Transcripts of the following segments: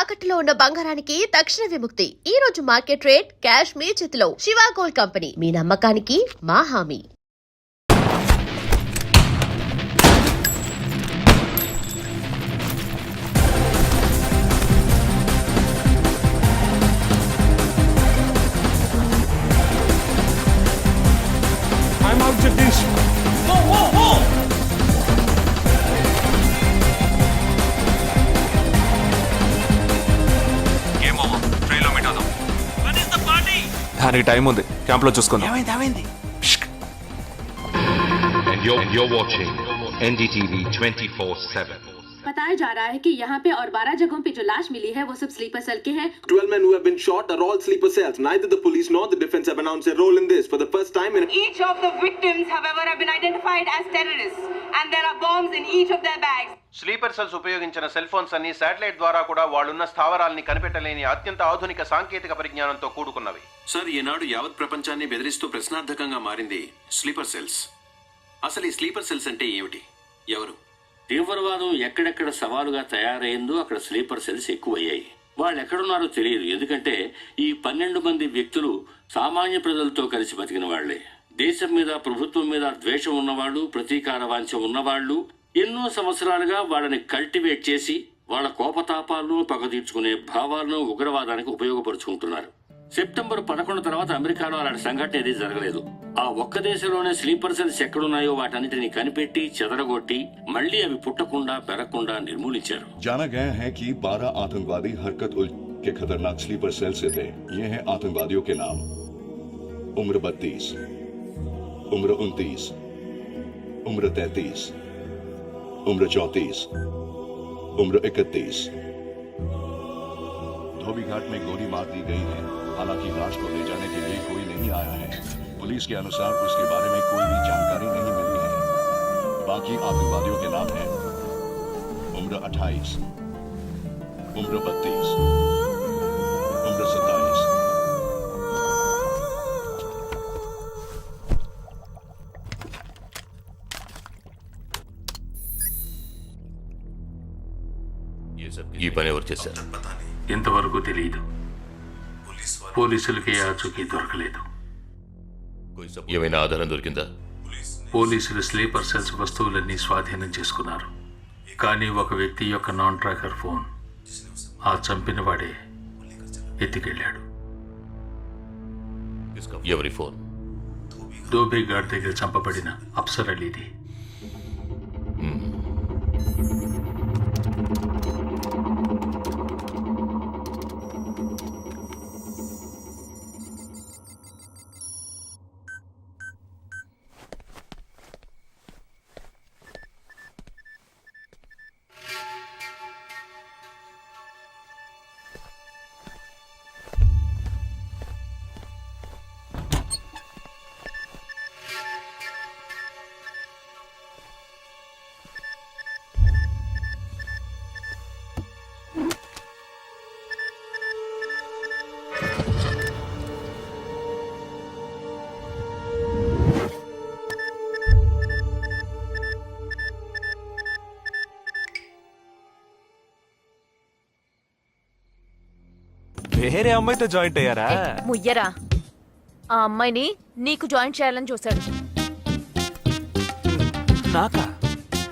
తాకట్టులో ఉన్న బంగారానికి తక్షణ విముక్తి. ఈ రోజు మార్కెట్ రేట్ క్యాష్ మీ చేతిలో. శివ గోల్డ్ కంపెనీ, మీ నమ్మకానికి మా హామీ. I'm out, Jagdish. Whoa, whoa, whoa! Game over. ట్రైన్లో మీట్ అవుదాం. When is the party? దానికి టైం ఉంది. క్యాంప్లో చూసుకుందాం. ఏమైంది? And you're watching NDTV 24/7. बताया जा रहा है कि यहाँ पे और 12 जगहों पे जो लाश मिली है वो सब स्लीपर सेल के हैं। 12 men who have been shot are all sleeper cells. Neither the police nor the defense have announced their role in this. For the first time in Each of the victims, however, have been identified as terrorists, and there are bombs in each of their bags. Sleeper cells ఉపయోగించిన cell phones అన్ని satellite ద్వారా కూడా వాళ్ళున్న స్థావరాల్ని కనిపెట్టలేని అత్యంత ఆధునిక సాంకేతిక పరిజ్ఞానంతో కూడుకున్నవి. Sir, ఈనాడు యావత్ ప్రపంచాన్ని బెదిరిస్తూ ప్రశ్నార్థకంగా మారింది స్లీపర్ సెల్స్. అసలు ఈ స్లీపర్ సెల్స్ అంటే ఏమిటి? ఎవరు? తీవ్రవాదం ఎక్కడెక్కడ సవాలుగా తయారైందో అక్కడ స్లీపర్ సెల్స్ ఎక్కువయ్యాయి. వాళ్ళు ఎక్కడున్నారో తెలియదు. ఎందుకంటే ఈ 12 మంది వ్యక్తులు సామాన్య ప్రజలతో కలిసి బతికిన వాళ్లే. దేశం మీద, ప్రభుత్వం మీద ద్వేషం ఉన్నవాళ్లు, ప్రతీకార వాంఛ ఉన్నవాళ్లు ఎన్నో సంవత్సరాలుగా వాళ్ళని కల్టివేట్ చేసి వాళ్ళ కోపతాపాలను, పగ తీర్చుకునే భావాలను ఉగ్రవాదానికి ఉపయోగపరుచుకుంటున్నారు. సెప్టెంబర్ 11 తర్వాత అమెరికాలో అలాంటి సంఘటన ఏదీ జరగలేదు. ఆ ఒక్క దేశంలోనే స్లీపర్ సెల్స్ ఎక్కడున్నాయో వాటన్నిటిని కనిపెట్టి చెదరగొట్టి మళ్లీ అవి పుట్టకుండా పెరగకుండా నిర్మూలించారు. जाना गया है कि 12 आतंकवादी हरकत उल के खतरनाक स्लीपर सेल से थे. ये हैं आतंकवादियों के नाम: उम्र 32, उम्र 29, उम्र 33, उम्र 34, उम्र 31. धोबी घाट में गोली मार दी गई है. हालांकि लाश को ले जाने के लिए कोई नहीं आया है. पुलिस के अनुसार उसके बारे में कोई भी जानकारी नहीं मिली है. बाकी आतंकवादियों के नाम हैं: उम्र 28, उम्र 32, उम्र 27. ఈ పని ఎవరు చేశారు? ఇంతవరకు తెలియదు. పోలీసులకి ఆచూకీ దొరకలేదు. ఏమైనా ఆధారం దొరికిందా? పోలీసులు స్లీపర్ సెల్స్ వస్తువులన్నీ స్వాధీనం చేసుకున్నారు. కానీ ఒక వ్యక్తి యొక్క నాన్ ట్రాకర్ ఫోన్ ఆ చంపిన వాడే ఎత్తికెళ్ళాడు. ఎవరి ఫోన్? ధోబీ ఘాట్ దగ్గర చంపబడిన అఫ్సర్ అలీది. వేరే అమ్మాయితో జాయింట్ అయ్యారా? ముయ్యరా, ఆ అమ్మాయిని నీకు జాయిన్ చేయాలని చూశాడు. నాకా?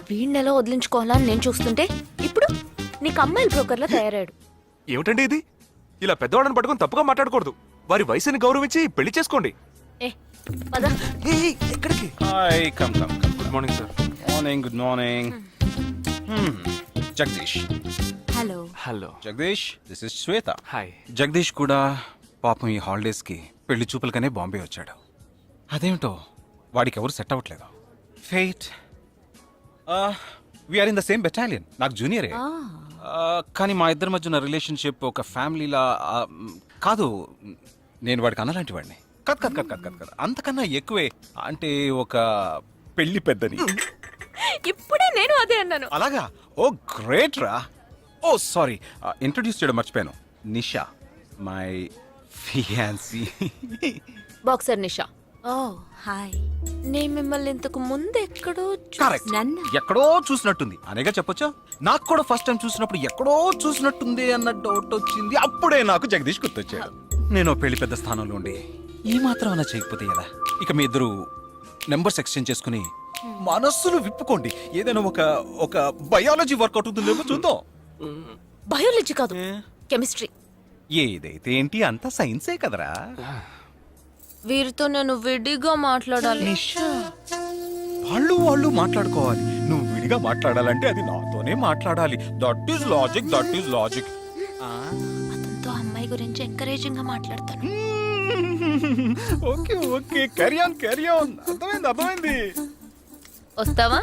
వీణ్ణెలా వదిలించుకోవాలని నేను చూస్తుంటే ఇప్పుడు నీకు అమ్మాయిల బ్రోకర్లా తయారాడు. ఏమిటండి ఇది? ఇలా పెద్దవాళ్ళని పట్టుకొని తప్పుగా మాట్లాడకూడదు. వారి వయసుని గౌరవించి పెళ్లి చేసుకోండి. పద. ఎక్కడికి? Hi, come. Good morning sir. Good morning. Jagadish. Hello Jagadish, this is Shweta. Hi. Jagadish కూడా పాపం ఈ హాలిడేస్కి పెళ్లి చూపులకనే బాంబే వచ్చాడు. అదేమిటో వాడికి ఎవరు సెట్ అవ్వట్లేదు. ఫెయిట్. We are in the same battalion. నాకు జూనియరే. కానీ మా ఇద్దరి మధ్య ఉన్న రిలేషన్షిప్ ఒక ఫ్యామిలీలా కాదు. నేను వాడికి అన్నలాంటి వాడిని కాదు. అంతకన్నా ఎక్కువే. అంటే ఒక పెళ్లి పెద్దని. ఇప్పుడే నేను అదే అన్నాను. అలాగా? ఓ గ్రేట్ రా. ఓ సారీ, ఇంట్రొడ్యూస్ చేయడం మర్చిపోయాను. Nisha, my fiancee. Boxer Nisha. Oh hi నేను మిమ్మల్ని ఇంతకు ముందు ఎక్కడో కరెక్ట్ నన్ను ఎక్కడో చూసినట్టుంది అనేగా చెప్పొచ్చా. నాకు కూడా ఫస్ట్ టైం చూసినప్పుడు ఎక్కడో చూసినట్టుంది అన్న డౌట్ వచ్చింది. అప్పుడే నాకు జగదీష్ గుర్తొచ్చాడు. నేను పెళ్లి పెద్ద స్థానంలో ఉండి ఈ మాత్రం అలా చేయకపోతే ఎలా. ఇక మీ ఇద్దరు నెంబర్స్ ఎక్స్చేంజ్ చేసుకుని మనస్సులు విప్పుకోండి. ఏదైనా ఒక బయాలజీ వర్కౌట్ అవుతుందేమో చూద్దాం. బయాలజీ కాదు కెమిస్ట్రీ. ఏదైతే ఏంటి అంతా సైన్సే కదరా. వీరితో నేను విడిగా మాట్లాడాలి. వాళ్ళు మాట్లాడుకోవాలి. నువ్వు విడిగా మాట్లాడాలంటే అది నాతోనే మాట్లాడాలి. That is logic. అతనితో అమ్మాయి గురించి ఎంకరేజింగ్ గా మాట్లాడతాను. Okay carry on. అర్థమైంది. వస్తావా?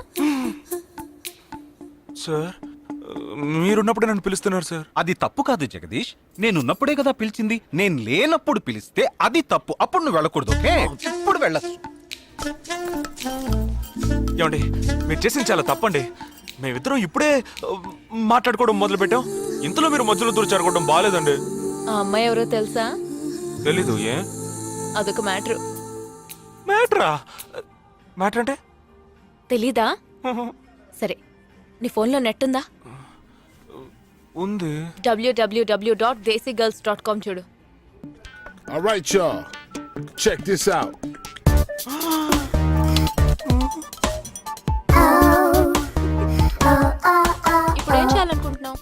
సార్ మీరున్నప్పుడే నన్ను పిలుస్తున్నారు సార్. అది తప్పు కాదు జగదీష్. నేనున్నప్పుడే కదా పిలిచింది. నేను లేనప్పుడు పిలిస్తే అది తప్పు. అప్పుడు నువ్వు వెళ్ళకూడదు. ఓకే ఇప్పుడు వెళ్ళచ్చు. ఏమండి మీరు చేసింది చాలా తప్పండి. మేమిద్దరం ఇప్పుడే మాట్లాడుకోవడం మొదలు పెట్టాం. ఇంతలో మీరు మధ్యలో దూరం బాగాలేదండి. ఆ అమ్మాయి ఎవరో తెలుసా? తెలీదు. ఏ అదొక మ్యాటర్. మ్యాటర్ అంటే తెలీదా? సరే నీ ఫోన్లో నెట్ ఉందా? ఉంది. www.desigirls.com చూడు. All right, y'all. Check this out. ఇప్పుడు ఏం చేయాలనుకుంటున్నావు?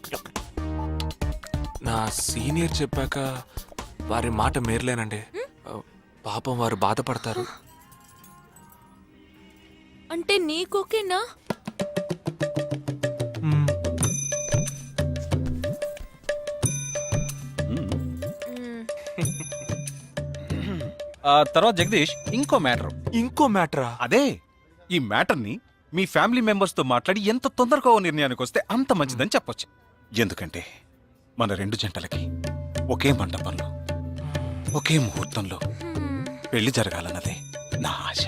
నా సీనియర్ చెప్పాక వారి మాట మేరలేనండి. పాపం వారు బాధపడతారు. అంటే నీకోకేనా? తర్వాత జగదీష్ ఇంకో మ్యాటరా. అదే ఈ మ్యాటర్ ని మీ ఫ్యామిలీ మెంబర్స్ తో మాట్లాడి ఎంత తొందరగా ఓ నిర్ణయానికి వస్తే అంత మంచిదని చెప్పొచ్చు. ఎందుకంటే మన రెండు జంటలకి ఒకే మండపంలో ఒకే ముహూర్తంలో పెళ్లి జరగాలన్నదే నా ఆశ.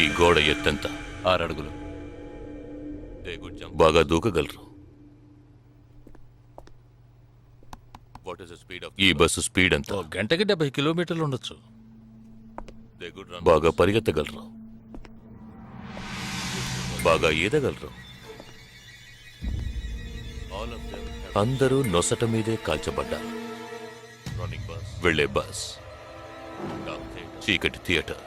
ఈ గోడ ఎత్తెంత? 6 అడుగులు. బాగా దూకగలరు. ఈ బస్సు స్పీడ్ ఎంత? గంటకి 70 కిలోమీటర్లు ఉండొచ్చు. బాగా పరిగెత్తగలరు. బాగా ఈదగలరు. అందరూ నొసట మీదే కాల్చబడ్డారు. వెళ్లే బస్, చీకటి థియేటర్,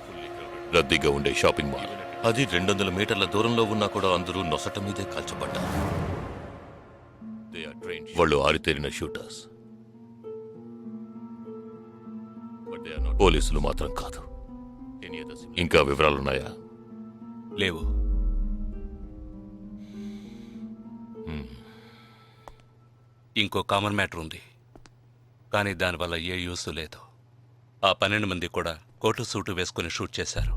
రద్దీగా ఉండే షాపింగ్ మాల్, అది 200 మీటర్ల దూరంలో ఉన్నా కూడా అందరూ నొసట మీదే కాల్చబడ్డారు. వాళ్ళు ఆరితేరిన షూటర్స్. పోలీసులు మాత్రం కాదు. ఇంకా వివరాలున్నాయా? లేవు. ఇంకో కామన్ మ్యాటర్ ఉంది, కానీ దానివల్ల ఏ యూస్ లేదు. ఆ 12 మంది కూడా కోటు సూటు వేసుకుని షూట్ చేశారు.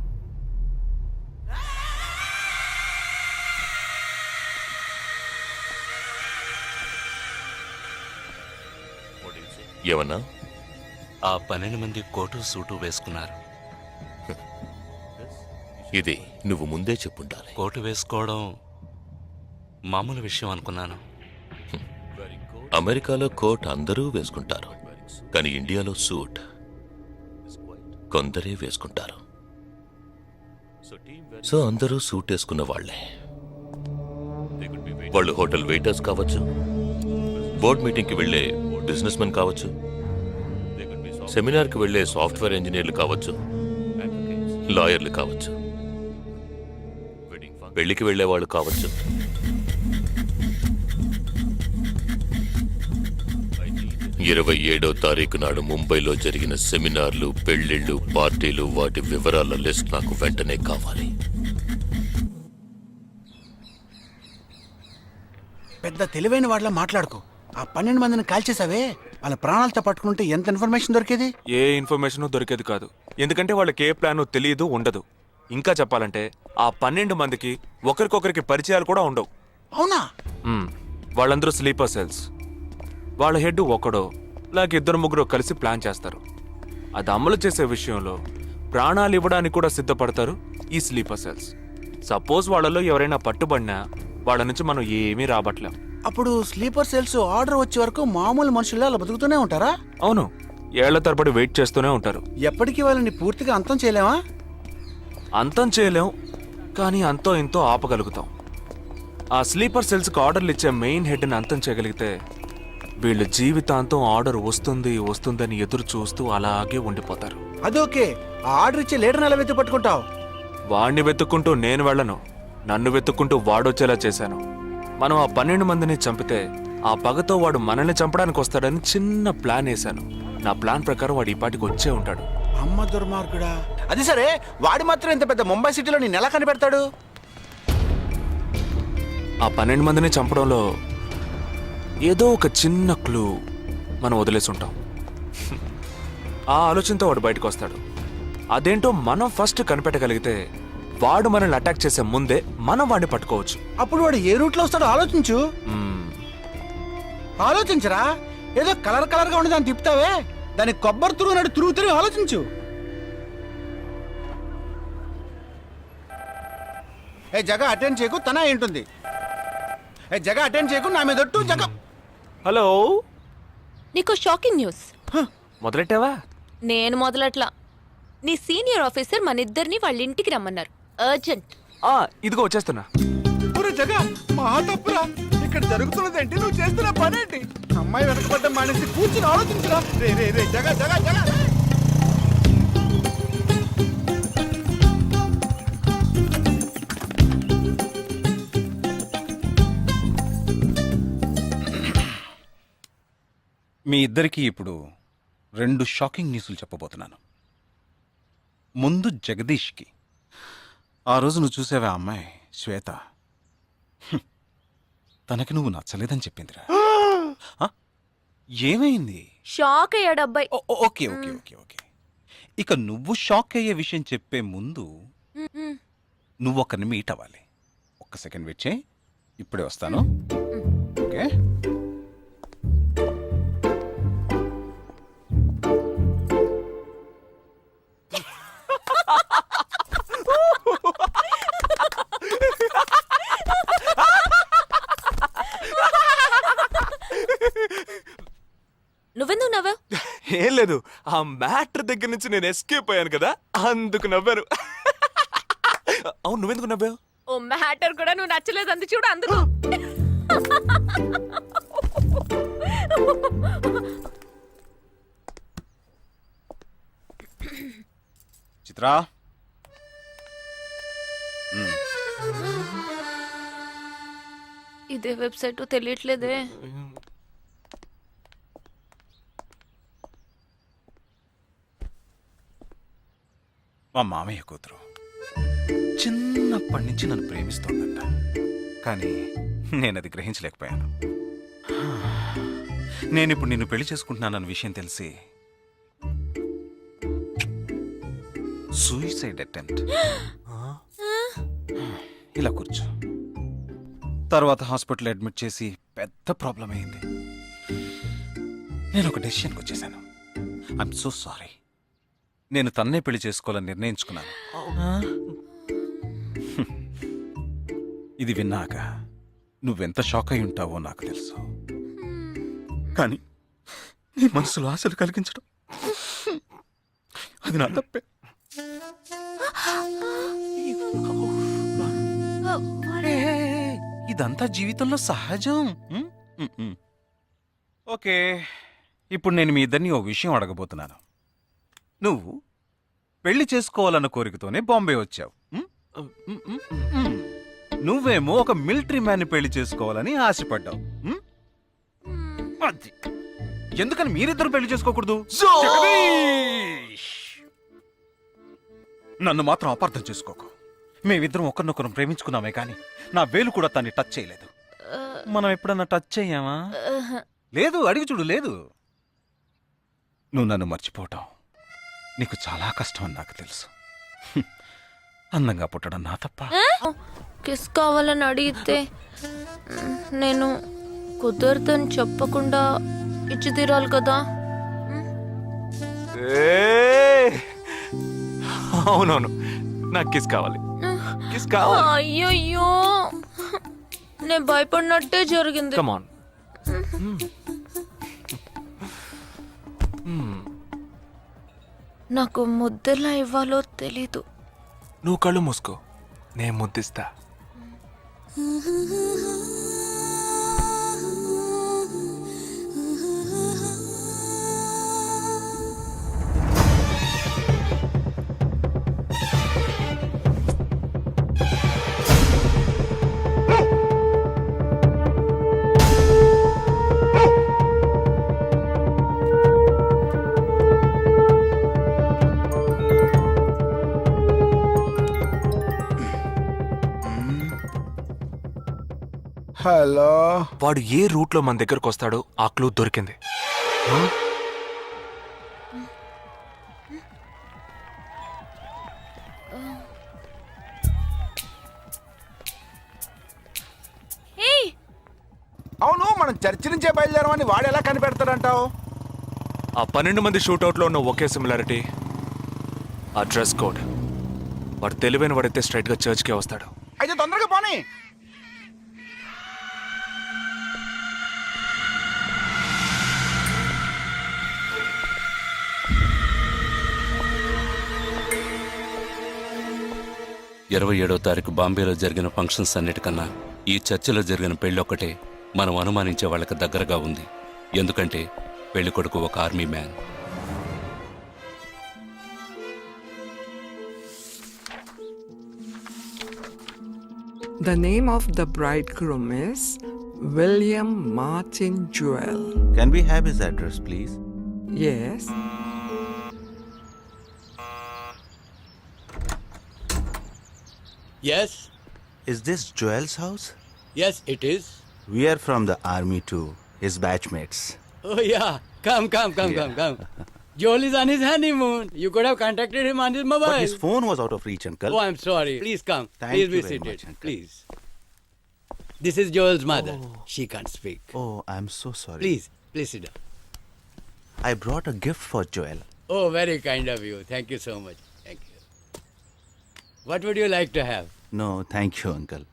ఏమన్నా? ఆ 12 మంది కోటు సూటు వేసుకున్నారు. ఇది నువ్వు ముందే చెప్పుండాలి. కోటు వేసుకోవడం మామూలు విషయం అనుకున్నాను. అమెరికాలో కోట్ అందరూ వేసుకుంటారు, కానీ ఇండియాలో సూట్ కొందరే వేసుకుంటారు. సో అందరూ సూట్ వేసుకున్న వాళ్లే. వాళ్ళు హోటల్ వెయిటర్స్ కావచ్చు, బోర్డ్ మీటింగ్కి వెళ్లే బిజినెస్ మెన్ కావచ్చు, సెమినార్కి వెళ్లే సాఫ్ట్వేర్ ఇంజనీర్లు కావచ్చు, లాయర్లు కావచ్చు, పెళ్లికి వెళ్లే వాళ్ళు కావచ్చు. 27వ తారీఖు నాడు ముంబైలో జరిగిన సెమినార్లు, పెళ్లిళ్లు, పార్టీలు, వాటి వివరాల లిస్ట్ నాకు వెంటనే కావాలి. పెద్ద తెలివైన వాళ్ళ మాట్లాడుకో. ఆ 12 మందిని కాల్చేసావే, వాళ్ళ ప్రాణాలతో పట్టుకుంటే ఎంత ఇన్ఫర్మేషన్ దొరికేది? ఏ ఇన్ఫర్మేషన్ దొరికేది కాదు, ఎందుకంటే వాళ్ళకి ఏ ప్లాన్ తెలియదు, ఉండదు. ఇంకా చెప్పాలంటే ఆ 12 మందికి ఒకరికొకరికి పరిచయాలు కూడా ఉండవు. అవునా? వాళ్ళందరూ స్లీపర్ సెల్స్. వాళ్ళ హెడ్ ఒకడో లేక 2-3 కలిసి ప్లాన్ చేస్తారు. అది అమలు చేసే విషయంలో ప్రాణాలు ఇవ్వడానికి కూడా సిద్ధపడతారు ఈ స్లీపర్ సెల్స్. సపోజ్ వాళ్ళలో ఎవరైనా పట్టుబడినా వాళ్ళ నుంచి మనం ఏమీ రాబట్టలేం. అప్పుడు స్లీపర్ సెల్స్ ఆర్డర్ వచ్చే వరకు మామూలు మనుషుల్లో అలా బతుకుతూనే ఉంటారా? అవును, ఏళ్ల తరబడి వెయిట్ చేస్తూనే ఉంటారు. ఎప్పటికీ వాళ్ళని పూర్తిగా అంతం చేయలేమా? అంతం చేయలేం, కానీ అంతో ఇంతో ఆపగలుగుతాం. ఆ స్లీపర్ సెల్స్కి ఆర్డర్లు ఇచ్చే మెయిన్ హెడ్ని అంతం చేయగలిగితే వీళ్ళు జీవితాంతం ఆర్డర్ వస్తుందని ఎదురు చూస్తూ అలాగే ఉండిపోతారు. అదోకే, ఆ ఆర్డర్ ఇచ్చే లీడర్ని ఎలా వెతుకు పట్టుకుంటావు? వాడిని వెతుక్కుంటూ నేను వెళ్ళను, నన్ను వెతుక్కుంటూ వాడొచ్చేలా చేశాను. మనం ఆ 12 మందిని చంపితే ఆ పగతో వాడు మనల్ని చంపడానికి వస్తాడని చిన్న ప్లాన్ వేశాను. నా ప్లాన్ ప్రకారం వాడు ఈ పాటికి వచ్చే ఉంటాడు. అమ్మ దుర్మార్గుడా! అది సరే, వాడు మాత్రం ఇంత పెద్ద ముంబై సిటీలో నేను ఎలా కనిపెడతాడు? ఆ 12 మందిని చంపడంలో ఏదో ఒక చిన్న క్లూ మనం వదిలేసి ఉంటాం. ఆ ఆలోచనతో వాడు బయటకు వస్తాడు. అదేంటో మనం ఫస్ట్ కనిపెట్టగలిగితే వాడు మనల్ని అటాక్ చేసే ముందే మనం వాడిని పట్టుకోవచ్చు. అప్పుడు వాడు ఏ రూట్లో వస్తాడో ఆలోచించు. ఆలోచించరా? ఏదో కలర్ గా ఉండి దాన్ని తిప్పుతావే, దాన్ని కొబ్బరి తురుగు తిరుగుతూనే ఆలోచించు. ఏ జగ అటెండ్ చేయకు, తన ఏంటుంది? ఏ జగ అటెండ్ చేయకు, నా మీద ఒట్టు. జగ హలో, నీకు షాకింగ్ న్యూస్. మొదలెట్టావా? నేను మొదలట్లా. నీ సీనియర్ ఆఫీసర్ మన ఇద్దరిని వాళ్ళ ఇంటికి రమ్మన్నారు, అర్జెంట్. ఇదిగో వచ్చేస్తున్నా. జగ మా తప్పురా, ఇక్కడ జరుగుతున్నదేంటి, నువ్వు చేస్తున్న పనేంటి? అమ్మాయి వెనకబడ్డ మానేసి కూర్చుని ఆలోచించరా. రే రే రే జగ జగ జగ మీ ఇద్దరికీ ఇప్పుడు 2 షాకింగ్ న్యూస్లు చెప్పబోతున్నాను. ముందు జగదీష్కి. ఆ రోజు నువ్వు చూసావా అమ్మాయి శ్వేత, తనకి నువ్వు నచ్చలేదని చెప్పిందిరా. ఏమైంది? షాక్ అయ్యాడు అబ్బాయి. Okay okay okay okay. ఇక నువ్వు షాక్ అయ్యే విషయం చెప్పే ముందు నువ్వు ఒకరిని మీట్ అవ్వాలి. ఒక్క సెకండ్ వెయిట్ చేయి, ఇప్పుడే వస్తాను. ఓకే. నువ్వెందుకు నవ్వావు? ఏం లేదు, ఆ మ్యాటర్ దగ్గర నుంచి నేను ఎస్కేప్ అయ్యాను కదా, అందుకు నవ్వాను. అవును, నువ్వెందుకు నవ్వావు? ఓ మ్యాటర్ కూడా నువ్వు నచ్చలేదు అంది చూడు, అందుకు. చిత్రా, ఇదే వెబ్సైట్ తెలియట్లేదే. మా మామయ్య కూతురు చిన్నప్పటి నుంచి నన్ను ప్రేమిస్తోందంట, కానీ నేనది గ్రహించలేకపోయాను. నేనిప్పుడు నిన్ను పెళ్లి చేసుకుంటున్నానన్న విషయం తెలిసి సూసైడ్ అటెంప్ట్. ఇలా కూర్చో. తర్వాత హాస్పిటల్ అడ్మిట్ చేసి పెద్ద ప్రాబ్లం అయింది. నేను ఒక డెసిషన్కి వచ్చేసాను. I'm so sorry. నేను తన్నే పెళ్లి చేసుకోవాలని నిర్ణయించుకున్నాను. ఇది విన్నాక నువ్వెంత షాక్ అయి ఉంటావో నాకు తెలుసు, కానీ నీ మనసులో ఆశలు కలిగించడం అది నా తప్పే. ఇదంతా జీవితంలో సహజం. ఓకే, ఇప్పుడు నేను మీ ఇద్దరిని ఓ విషయం అడగబోతున్నాను. నువ్వు పెళ్లి చేసుకోవాలన్న కోరికతోనే బాంబే వచ్చావు. నువ్వేమో ఒక మిలిటరీ మ్యాన్ని పెళ్లి చేసుకోవాలని ఆశపడ్డావు. అది ఎందుకని మీరిద్దరు పెళ్లి చేసుకోకూడదు? నన్ను మాత్రం అపార్థం చేసుకోకు. మేమిద్దరం ఒకరినొకరం ప్రేమించుకున్నామే కానీ నా వేలు కూడా తన్ని టచ్ చేయలేదు. మనం ఎప్పుడన్నా టచ్ అయ్యామా? లేదు. అడిగి చూడు. లేదు. నువ్వు నన్ను మర్చిపోవటం నీకు చాలా కష్టం అని నాకు తెలుసు. అందంగా పుట్టడం నా తప్ప. కిస్ కావాలని అడిగితే నేను కుదరదని చెప్పకుండా ఇచ్చి తీరాలి కదా. అవునవును, నాకు కిస్ కావాలి. కిస్ కావాలి. అయ్యయ్యో, నేను భయపడినట్టే జరిగింది. Come on. నాకు ముద్దెలా ఇవ్వాలో తెలీదు. నువ్వు కళ్ళు మూసుకో, నేను ముద్దిస్తా. హలో. వాడు ఏ రూట్ లో మన దగ్గరకు వస్తాడో ఆ క్లూ దొరికింది. అవును, మనం చర్చి నుంచే బయలుదేరమని వాడు ఎలా కనిపెడతాడంటావు? ఆ 12 మంది షూట్అవుట్ లో ఉన్న ఒకే సిమిలారిటీ ఆ డ్రెస్ కోడ్. వాడు తెలివైన వాడైతే స్ట్రైట్ గా చర్చ్ కే వస్తాడు. అయితే తొందరగా పోనీ. ఇరవై 27వ తారీఖు బాంబేలో జరిగిన ఫంక్షన్స్ అన్నిటికన్నా ఈ చర్చిలో జరిగిన పెళ్ళొక్కటే మనం అనుమానించే వాళ్ళకి దగ్గరగా ఉంది. ఎందుకంటే పెళ్లి కొడుకు ఒక army man. The name of the bridegroom is William Martin Jewell. Can we have his address, please? Yes. Yes. Is this Joel's house? Yes, it is. We are from the army too, his batchmates. Oh, yeah. Come. Joel is on his honeymoon. You could have contacted him on his mobile. But his phone was out of reach, uncle. Oh, I'm sorry. Please come. Thank Please you be very seated. much, uncle. Please. This is Joel's mother. She can't speak. Oh, I'm so sorry. Please sit down. I brought a gift for Joel. Oh, very kind of you. Thank you so much. Thank you. What would you like to have? No, thank you, uncle.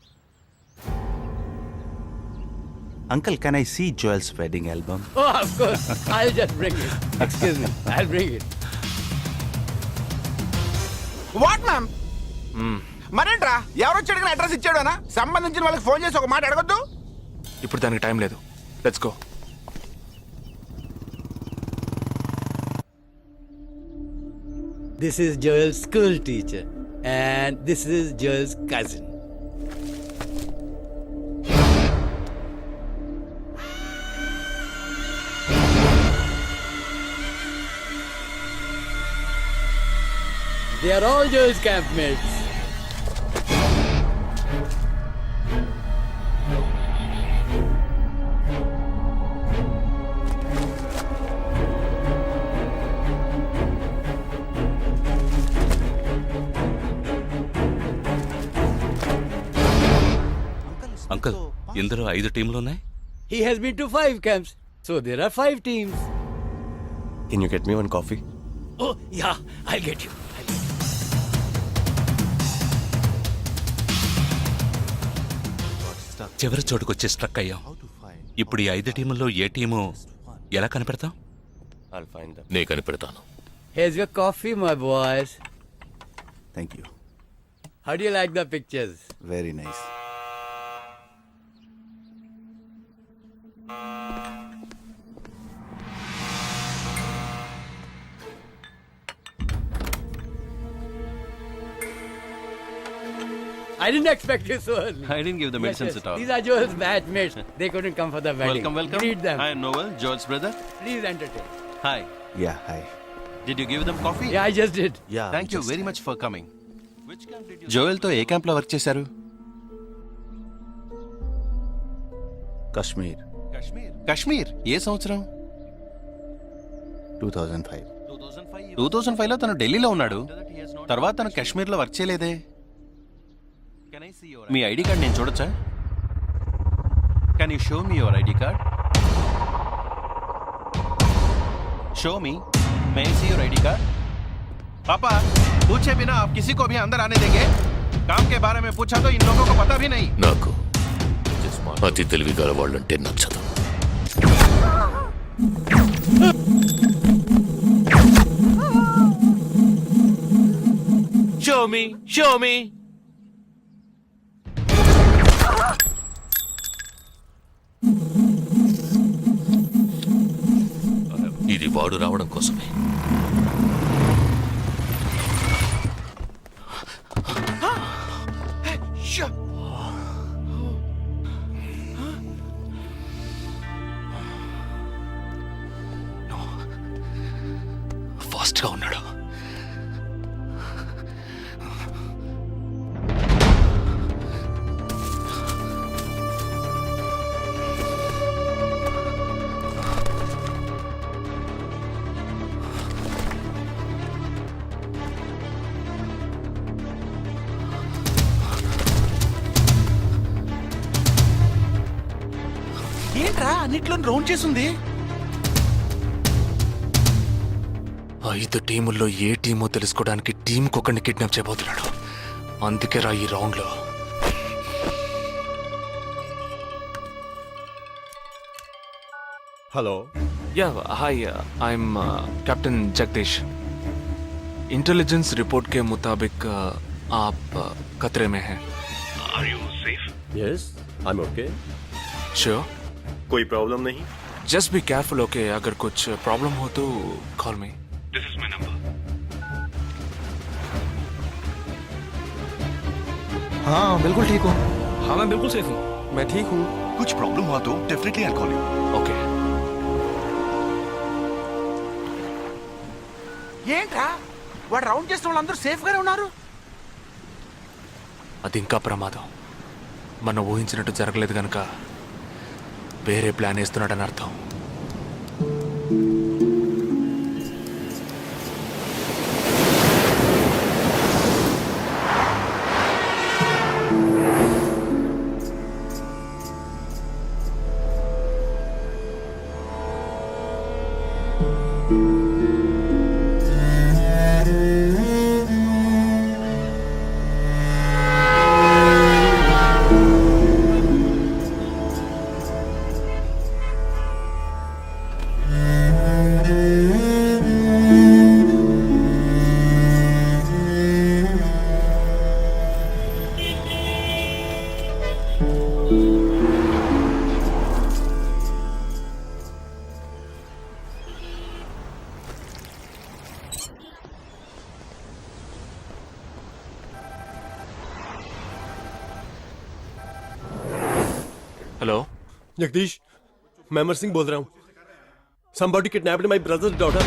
Uncle, can I see Joel's wedding album? Oh, of course. I'll just bring it. Excuse me. I'll bring it. What ma'am? మరేంట్రా, ఎవరు వచ్చాడు address ఇచ్చాడనా? సంబంధించిన వాళ్ళకి phone చేసి ఒక మాట అడగొద్దు. ఇప్పుడు దానికి టైం లేదు. Let's go. This is Joel's school teacher. And this is Joel's cousin. They are all Joel's campmates. Uncle ఇందులో 5 టీంలు ఉన్నాయి. He has been to 5 camps, so there are 5 teams. Can you get me one coffee? Oh, yeah, I'll get you. చివరి చోటుకొచ్చి struck అయ్యాం. ఇప్పుడు ఈ 5 టీముల్లో ఏ team ఎలా కనిపెడతాం? I'll find them. నే కనిపెడతాను. Here's your coffee, my boys. Thank you. How do you like the pictures? Very nice. I didn't expect you so early. I didn't give the medicines at all. These are Joel's batchmates. They couldn't come for the wedding. Welcome, welcome. Greet them. I am Noel, Joel's brother. Please entertain. Hi. Yeah, hi. Did you give them coffee? Yeah, I just did. Yeah. Thank you very much for coming. Joel తో ఏ camp లో work చేశారు? Kashmir. Kashmir ఏ సంవత్సరం? 2005. 2005 లో తను ఢిల్లీలో ఉన్నాడు. తర్వాత తను కాశ్మీర్ లో వర్క్ చేయలేదే. మీ ఐడి కార్డ్ నేను చూడొచ్చా? Can you show me your ID card? Show me. May I see your ID card? पापा पूछे बिना आप किसी को भी अंदर आने देंगे? काम के बारे में पूछा तो इन लोगों को पता भी नहीं. నాకు అతి తెలివి గల వాళ్ళంటే నచ్చదు. Show me, show me. ఇది వాడు రావడం కోసమే. ఫాస్ట్ గా ఉన్నాడు. ఏంట్రా అన్నిట్లో రౌండ్ చేసింది? 5 టీముల్లో ఏ టీమో తెలుసుకోవడానికి టీంకొకరిని కిడ్నాప్ చేయబోతున్నాడు. అందుకే రా ఈ రౌండ్ లో. Hello. Yeah hi, I'm captain Jagdish. Intelligence report के मुताबिक आप खतरे में हैं. Are you safe? Yes, I am okay. Sure? कोई प्रॉब्लम नहीं? Just be careful, okay? अगर कुछ प्रॉब्लम हो तो call me. This is my number. हाँ बिल्कुल ठीक हूँ. हाँ मैं बिल्कुल सेफ हूँ. मैं ठीक हूँ. कुछ प्रॉब्लम हुआ तो definitely I call you. Okay. ఏంట్రా వాడు రౌండ్ చేసిన వాళ్ళందరూ సేఫ్ గానే ఉన్నారు? అది ఇంకా ప్రమాదం. మనం ఊహించినట్టు జరగలేదు కనుక వేరే ప్లాన్ వేస్తున్నాడని అర్థం. हेलो जगदीश, मैं अमर सिंह बोल रहा हूँ. Somebody kidnapped my brother's daughter.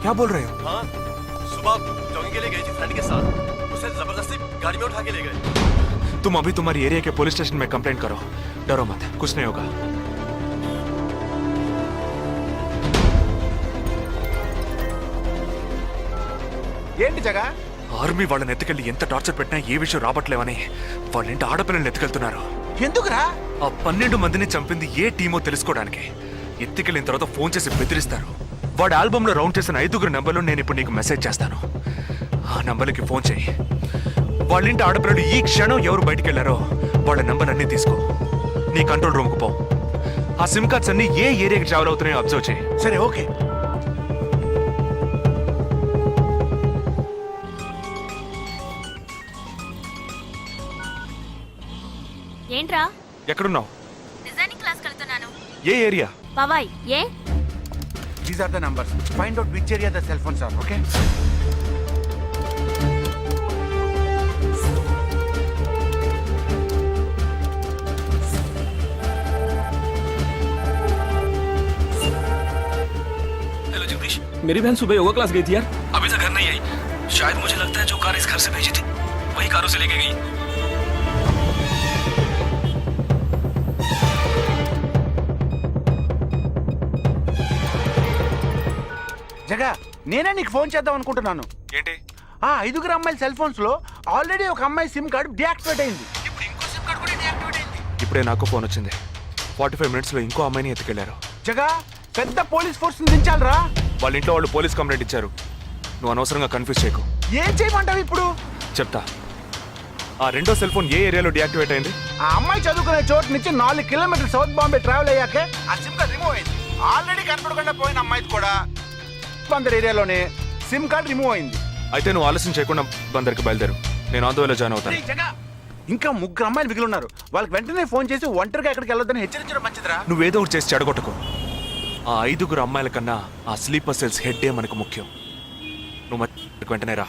क्या बोल रहे हो? हाँ, सुबह जॉगिंग के लिए गई थी फ्रेंड के साथ, उसे जबरदस्ती गाड़ी में उठा के ले गए। तुम अभी तुम्हारी एरिया के पुलिस स्टेशन में कंप्लेंट करो, डरो मत, कुछ नहीं होगा। ఏంటి జగా ఆర్మీ వాళ్ళని ఎత్తుకెళ్ళి ఎంత టార్చర్ పెట్టినా ఏ విషయం రాబట్లేవని వాళ్ళింటి ఆడపిల్లల్ని ఎత్తుకెళ్తున్నారు. ఎందుకురా? ఆ 12 మందిని చంపింది ఏ టీమో తెలుసుకోవడానికి. ఎత్తుకెళ్ళిన తర్వాత ఫోన్ చేసి బెదిరిస్తారు. వాడి ఆల్బమ్ లో రౌండ్ చేసిన 5 నంబర్లు నేను ఇప్పుడు నీకు మెసేజ్ చేస్తాను. ఆ నంబర్లకి ఫోన్ చేయి. వాళ్ళింటి ఆడపిల్లలు ఈ క్షణం ఎవరు బయటికి వెళ్ళారో వాళ్ళ నంబర్లన్నీ తీసుకో. నీ కంట్రోల్ రూమ్కు పో. ఆ సిమ్ కార్డ్స్ అన్ని ఏ ఏరియాకి ట్రావెల్ అవుతున్నాయో అబ్జర్వ్ చేయి. సరే ఓకే. ఏంట్రా? ఎక్కడున్నావు? డిజైనింగ్ క్లాస్కి వెళ్తున్నాను. ఏ ఏరియా? పవాయ్. ఏ? These are the numbers. Find out which area the cell phones are, okay? Hello Jagdish, मेरी बहन सुबह योगा क्लास गई थी यार। अभी तक घर नहीं आई। शायद मुझे लगता है जो कार इस घर से भेजी थी वही कार उसे लेके गई। జగా నేనే నీకు ఫోన్ చేద్దాం అనుకుంటున్నాను. ఏంటి? ఆ 5 అమ్మాయిల సెల్ ఫోన్స్ లో ఆల్రెడీ ఒక అమ్మాయి సిమ్ కార్డ్ డియాక్టివేట్ అయింది. ఇప్పుడు ఇంకో సిమ్ కార్డ్ కూడా డియాక్టివేట్ అయింది. ఇప్పుడే నాకు ఫోన్ వచ్చింది. 45 మినిట్స్ లో ఇంకో అమ్మాయిని ఎత్తుకెళ్లారు. జగా పెద్ద పోలీస్ ఫోర్స్ దించాలరా. వాళ్ళ ఇంట్లో వాళ్ళు పోలీస్ కంప్లైంట్ ఇచ్చారు. నువ్వు అనవసరంగా కన్ఫ్యూజ్ చేయకు. ఏం చేయమంటావు ఇప్పుడు? చెప్తా. ఆ రెండో సెల్ ఫోన్ ఏ ఏరియాలో డియాక్టివేట్ అయింది? ఆ అమ్మాయి చదువుకునే చోటు నుంచి 4 కిలోమీటర్ల సౌత్ బాంబే ట్రావెల్ అయ్యాకే ఆ సిమ్ కార్డ్ రిమూవ్ అయింది. ఆల్రెడీ కనపడకుండా పోయిన అమ్మాయిది కూడా బందర్ ఏరియాలోనే సిమ్ కార్డ్ రిమూవ్ అయింది. అయితే నువ్వు ఆలస్యం చేయకుండా బందర్కి బయలుదేరు. నేను ఆన్ ద వేలో జాయిన్ అవుతాను. ఇంకా 3 అమ్మాయిలు మిగిలి ఉన్నారు. వాళ్ళకి వెంటనే ఫోన్ చేసి ఒంటరిగా ఎక్కడికి వెళ్ళొద్దని హెచ్చరించడం మంచిదిరా. నువ్వేదో ఒకటి చేసి చెడగొట్టకు. ఆ 5 అమ్మాయిల కన్నా ఆ స్లీపర్ సెల్స్ హెడ్డే మనకు ముఖ్యం. నువ్వు వెంటనే రా.